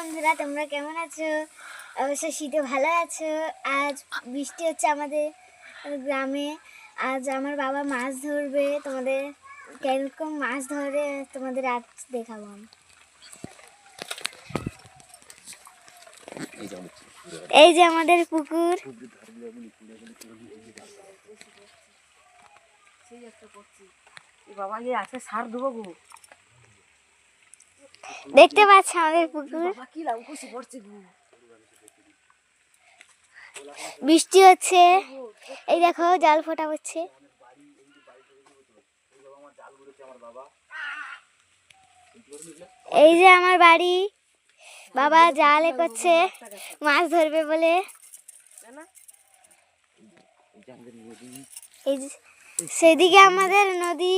বন্ধুরা, তোমরা কেমন আছো? অবশ্যই শীতে ভালো আছো। আজ বৃষ্টি হচ্ছে আমাদের গ্রামে। আজ আমার বাবা মাছ ধরবে, তোমাদের কিরকম মাছ ধরে তোমাদের আজ দেখাবো আমি। এই যে আমাদের পুকুর, দেখতে পাচ্ছ আমাদের পুকুর। বৃষ্টি হচ্ছে, এই দেখো জাল ফোটা হচ্ছে। এই যে আমার বাড়ি, বাবা জালে করছে মাছ ধরবে বলে। এই যে সেদিকে আমাদের নদী।